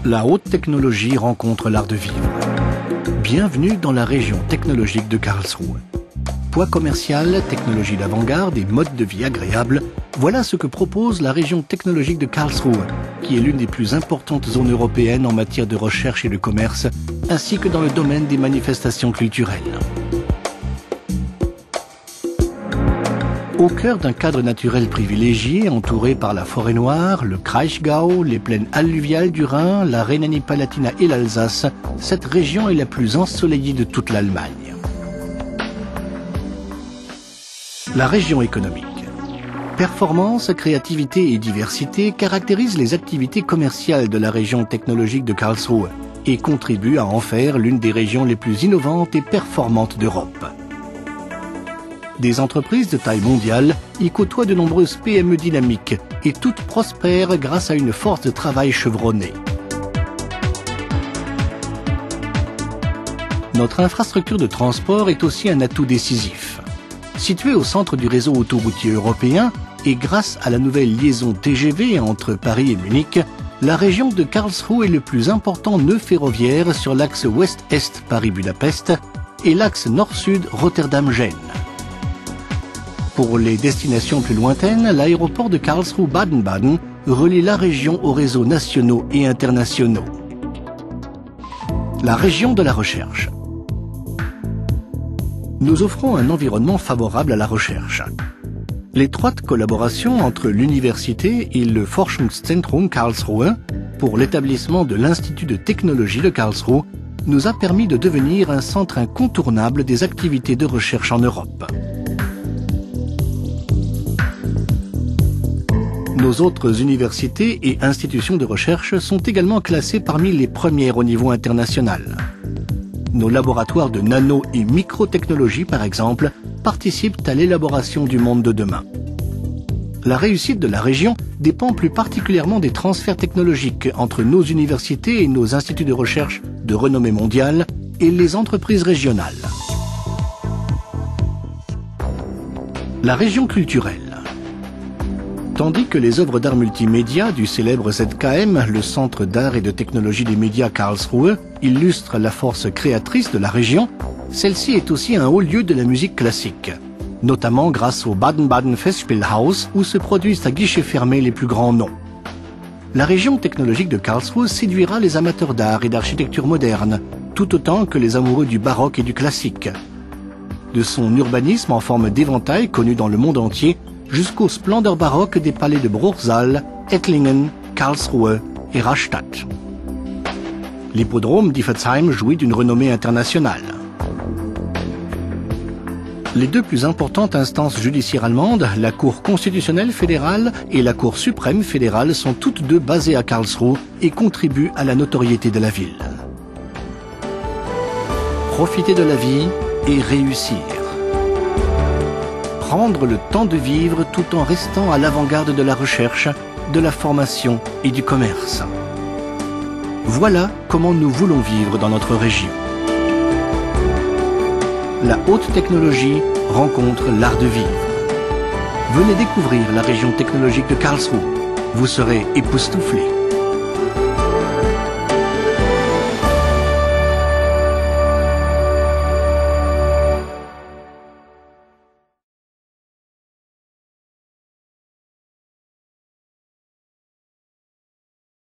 La haute technologie rencontre l'art de vivre. Bienvenue dans la région technologique de Karlsruhe. Poids commercial, technologie d'avant-garde et mode de vie agréable, voilà ce que propose la région technologique de Karlsruhe, qui est l'une des plus importantes zones européennes en matière de recherche et de commerce, ainsi que dans le domaine des manifestations culturelles. Au cœur d'un cadre naturel privilégié, entouré par la forêt noire, le Kraichgau, les plaines alluviales du Rhin, la Rhénanie-Palatinat et l'Alsace, cette région est la plus ensoleillée de toute l'Allemagne. La région économique. Performance, créativité et diversité caractérisent les activités commerciales de la région technologique de Karlsruhe et contribuent à en faire l'une des régions les plus innovantes et performantes d'Europe. Des entreprises de taille mondiale y côtoient de nombreuses PME dynamiques et toutes prospèrent grâce à une force de travail chevronnée. Notre infrastructure de transport est aussi un atout décisif. Située au centre du réseau autoroutier européen et grâce à la nouvelle liaison TGV entre Paris et Munich, la région de Karlsruhe est le plus important nœud ferroviaire sur l'axe ouest-est Paris-Budapest et l'axe nord-sud Rotterdam-Gênes. Pour les destinations plus lointaines, l'aéroport de Karlsruhe-Baden-Baden relie la région aux réseaux nationaux et internationaux. La région de la recherche. Nous offrons un environnement favorable à la recherche. L'étroite collaboration entre l'université et le Forschungszentrum Karlsruhe pour l'établissement de l'Institut de technologie de Karlsruhe nous a permis de devenir un centre incontournable des activités de recherche en Europe. Nos autres universités et institutions de recherche sont également classées parmi les premières au niveau international. Nos laboratoires de nano- et microtechnologie, par exemple, participent à l'élaboration du monde de demain. La réussite de la région dépend plus particulièrement des transferts technologiques entre nos universités et nos instituts de recherche de renommée mondiale et les entreprises régionales. La région culturelle. Tandis que les œuvres d'art multimédia du célèbre ZKM, le Centre d'art et de technologie des médias Karlsruhe, illustrent la force créatrice de la région, celle-ci est aussi un haut lieu de la musique classique, notamment grâce au Baden-Baden Festspielhaus où se produisent à guichet fermé les plus grands noms. La région technologique de Karlsruhe séduira les amateurs d'art et d'architecture moderne, tout autant que les amoureux du baroque et du classique. De son urbanisme en forme d'éventail connu dans le monde entier, jusqu'aux splendeurs baroques des palais de Bruchsal, Ettlingen, Karlsruhe et Rastatt. L'hippodrome d'Iffezheim jouit d'une renommée internationale. Les deux plus importantes instances judiciaires allemandes, la Cour constitutionnelle fédérale et la Cour suprême fédérale, sont toutes deux basées à Karlsruhe et contribuent à la notoriété de la ville. Profiter de la vie et réussir. Prendre le temps de vivre tout en restant à l'avant-garde de la recherche, de la formation et du commerce. Voilà comment nous voulons vivre dans notre région. La haute technologie rencontre l'art de vivre. Venez découvrir la région technologique de Karlsruhe. Vous serez époustouflés.